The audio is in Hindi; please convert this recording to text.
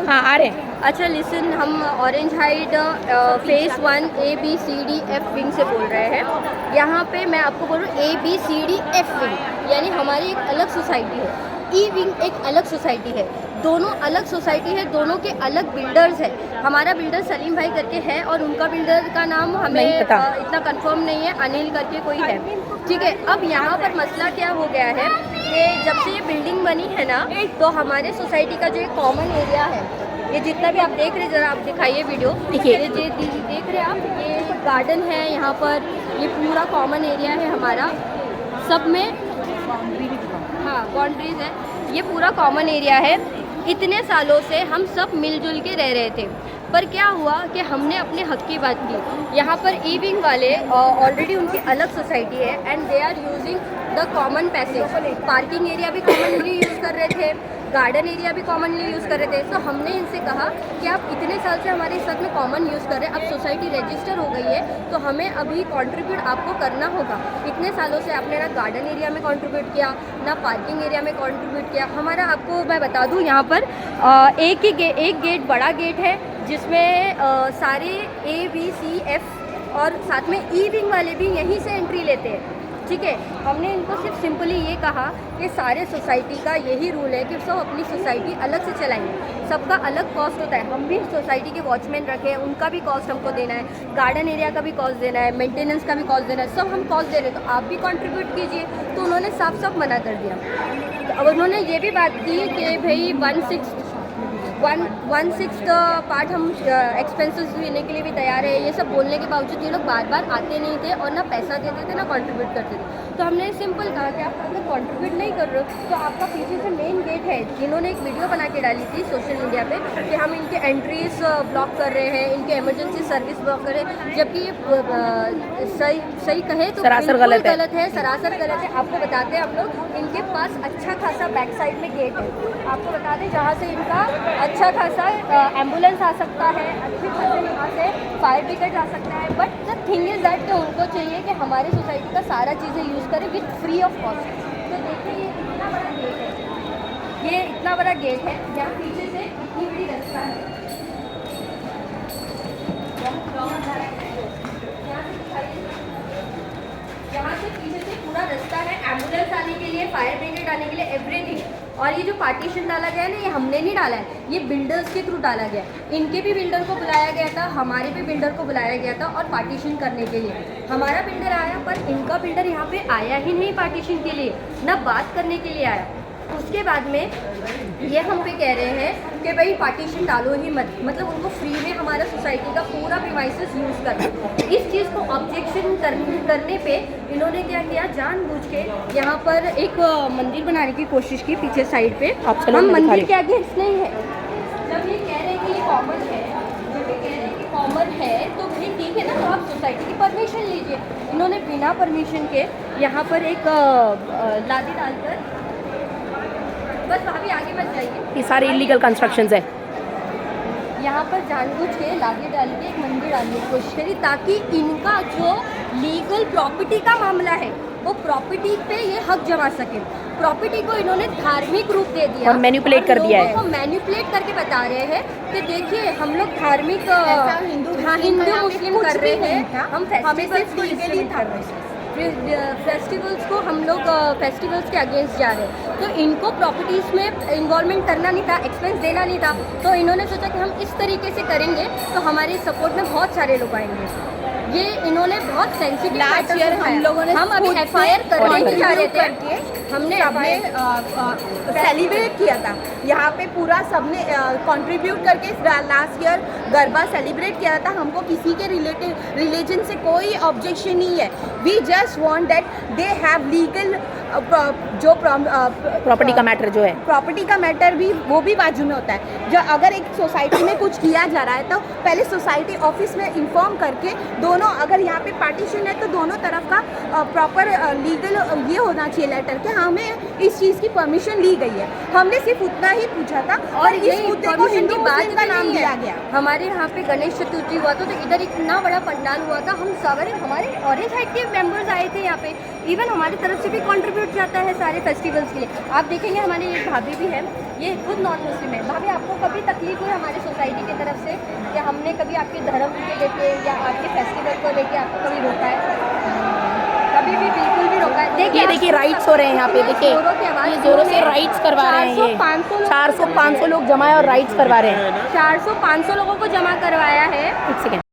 हाँ आ रहे हैं। अच्छा लिसन, हम orange height face 1 ABCDF wing से बोल रहे हैं। यहाँ पे मैं आपको बोलूँ ABCDF विंग यानी हमारी एक अलग सोसाइटी है। ई विंग एक अलग सोसाइटी है, दोनों अलग सोसाइटी है, दोनों के अलग बिल्डर्स है। हमारा बिल्डर सलीम भाई करके है और उनका बिल्डर का नाम हमें इतना कंफर्म नहीं है, अनिल करके कोई है, ठीक है। अब यहाँ पर मसला क्या हो गया है कि जब से ये बिल्डिंग बनी है ना, तो हमारे सोसाइटी का जो एक कॉमन एरिया है, ये जितना भी आप देख रहे हैं, ज़रा आप दिखाइए वीडियो, देखिए ये देख रहे हैं आप, ये गार्डन है यहाँ पर, ये पूरा कॉमन एरिया है हमारा, सब में हाँ बाउंड्रीज है, ये पूरा कॉमन एरिया है। इतने सालों से हम सब मिलजुल के रह रहे थे, पर क्या हुआ कि हमने अपने हक की बात की। यहाँ पर ई विंग वाले ऑलरेडी उनकी अलग सोसाइटी है and they are using the common passage. Parking area भी कॉमनली यूज़ कर रहे थे, गार्डन एरिया भी कॉमनली यूज़ कर रहे थे। तो हमने इनसे कहा कि आप इतने साल से हमारे साथ में कॉमन यूज़ कर रहे हैं, अब सोसाइटी रजिस्टर हो गई है तो हमें अभी कंट्रीब्यूट आपको करना होगा। इतने सालों से आपने ना गार्डन एरिया में कंट्रीब्यूट किया, ना पार्किंग एरिया में कंट्रीब्यूट किया। हमारा आपको मैं बता दूं, यहाँ पर एक गेट बड़ा गेट है जिसमें सारे ABCF और साथ में ई विंग वाले भी यहीं से एंट्री लेते हैं, ठीक है। हमने इनको सिर्फ सिंपली ये कहा कि सारे सोसाइटी का यही रूल है कि सब अपनी सोसाइटी अलग से चलाएंगे, सबका अलग कॉस्ट होता है। हम भी सोसाइटी के वॉचमैन रखे हैं, उनका भी कॉस्ट हमको देना है, गार्डन एरिया का भी कॉस्ट देना है, मेंटेनेंस का भी कॉस्ट देना है, सब हम कॉस्ट दे रहे हैं, तो आप भी कंट्रीब्यूट कीजिए। तो उन्होंने साफ साफ मना कर दिया। तो अब उन्होंने ये भी बात की कि भाई 1/6 पार्ट हम एक्सपेंसेस लेने के लिए भी तैयार है। ये सब बोलने के बावजूद ये लोग बार बार आते नहीं थे और ना पैसा देते थे ना कंट्रीब्यूट करते थे। तो हमने सिंपल कहा कि आप अगर कंट्रीब्यूट नहीं कर रहे हो तो आपका पीछे से मेन गेट है। इन्होंने एक वीडियो बना के डाली थी सोशल मीडिया पे कि हम इनके एंट्रीज ब्लॉक कर रहे हैं, इनके इमरजेंसी सर्विस ब्लॉक कर रहे हैं, जबकि ये सही कहे तो सरासर गलत है, सरासर गलत है। आपको बताते हैं हम लोग, इनके पास अच्छा खासा बैक साइड में गेट है, आपको बता दें, जहाँ से इनका अच्छा खासा एम्बुलेंस आ सकता है, अच्छे खासे यहाँ से फायर ब्रिगेड आ सकता है। But the thing is that कि उनको चाहिए कि हमारी सोसाइटी का सारा चीज़ें यूज़ करें विथ फ्री ऑफ कॉस्ट। तो देखिए ये इतना बड़ा गेट है, ये इतना बड़ा गेट है, यहाँ पीछे से इतनी बड़ी रास्ता है, यहाँ से पीछे से पूरा रास्ता है एम्बुलेंस आने के लिए, फायर ब्रिगेड आने के लिए, एवरीथिंग। और ये जो पार्टीशन डाला गया है ना, ये हमने नहीं डाला है, ये बिल्डर्स के थ्रू डाला गया। इनके भी बिल्डर को बुलाया गया था, हमारे भी बिल्डर को बुलाया गया था और पार्टीशन करने के लिए हमारा बिल्डर आया, पर इनका बिल्डर यहाँ पे आया ही नहीं पार्टीशन के लिए, ना बात करने के लिए आया। उसके बाद में ये हम पे कह रहे हैं कि भाई पार्टीशन डालो ही मत, मतलब उनको फ्री में हमारा सोसाइटी का पूरा प्रीमाइसेस यूज़ करना। इस चीज़ को ऑब्जेक्शन करने पे इन्होंने क्या किया, जानबूझ के यहाँ पर एक मंदिर बनाने की कोशिश की पीछे साइड पे। हम मंदिर के अगेंस्ट नहीं है, जब ये कह रहे हैं कि ये कॉमन है, जब ये कह रहे हैं कि कॉमन है तो भाई ठीक है ना, तो आप सोसाइटी की परमिशन लीजिए। इन्होंने बिना परमिशन के यहाँ पर एक लादी डालकर, बस वहाँ भी आगे मत जाइए, ये सारे इलीगल कंस्ट्रक्शंस है। यहाँ पर जानबूझ के लादी डाल के एक मंदिर डालने की कोशिश करी ताकि इनका जो लीगल प्रॉपर्टी का मामला है वो प्रॉपर्टी पे ये हक जमा सके। प्रॉपर्टी को इन्होंने धार्मिक रूप दे दिया और मैनिपुलेट कर दिया है, मैनिपुलेट करके बता रहे हैं कि देखिए हम लोग धार्मिक हिंदू मुस्लिम कर रहे हैं, हम फेस्टिवल्स को हम लोग फेस्टिवल्स के अगेंस्ट जा रहे हैं। तो इनको प्रॉपर्टीज़ में इन्वॉल्वमेंट करना नहीं था, एक्सपेंस देना नहीं था, तो इन्होंने सोचा कि हम इस तरीके से करेंगे तो हमारे सपोर्ट में बहुत सारे लोग आएंगे। ये इन्होंने बहुत सेंसिटिव लास्ट ईयर हम लोगों ने हम अभी FIR करने ही जा रहे थे, हमने सेलिब्रेट किया था यहाँ पे पूरा सबने कंट्रीब्यूट करके लास्ट ईयर गरबा सेलिब्रेट किया था। हमको किसी के रिलीजन से कोई ऑब्जेक्शन नहीं है, we just want that they have legal जो प्रॉपर्टी का मैटर जो है, प्रॉपर्टी का मैटर भी वो भी बाजू में होता है। जो अगर एक सोसाइटी में कुछ किया जा रहा है तो पहले सोसाइटी ऑफिस में इन्फॉर्म करके दोनों, अगर यहाँ पे पार्टीशन है तो दोनों तरफ का प्रॉपर लीगल ये होना चाहिए लेटर कि हमें इस चीज़ की परमिशन ली गई है। हमने सिर्फ उतना ही पूछा था और इस मुद्दे को हिंदू मुस्लिम का नाम दिया गया। हमारे यहाँ पे गणेश चतुर्थी हुआ था तो इधर इतना बड़ा पंडाल हुआ था, हम सारे हमारे ऑरेंज हाइट के मेंबर्स आए थे यहाँ पे, इवन हमारी तरफ से भी कंट्रीब्यूट उठ जाता है सारे फेस्टिवल्स के लिए। आप देखेंगे हमारे एक भाभी भी है, ये खुद नॉन मुस्लिम है। भाभी, आपको कभी तकलीफ हुई हमारी सोसाइटी की तरफ से, या हमने कभी आपके धर्म को लेके या आपके फेस्टिवल को लेके आपको कभी रोका है? कभी भी बिल्कुल भी रोका है? ये देखिए राइट्स हो रहे हैं यहाँ पे, देखिए जोरों की आवाज़ ये जोरों से राइट्स करवा रहे हैं। ये 400-500 लोग जमा है और राइट्स करवा रहे हैं। 400-500 लोगों को जमा करवाया है। एक सेकेंड।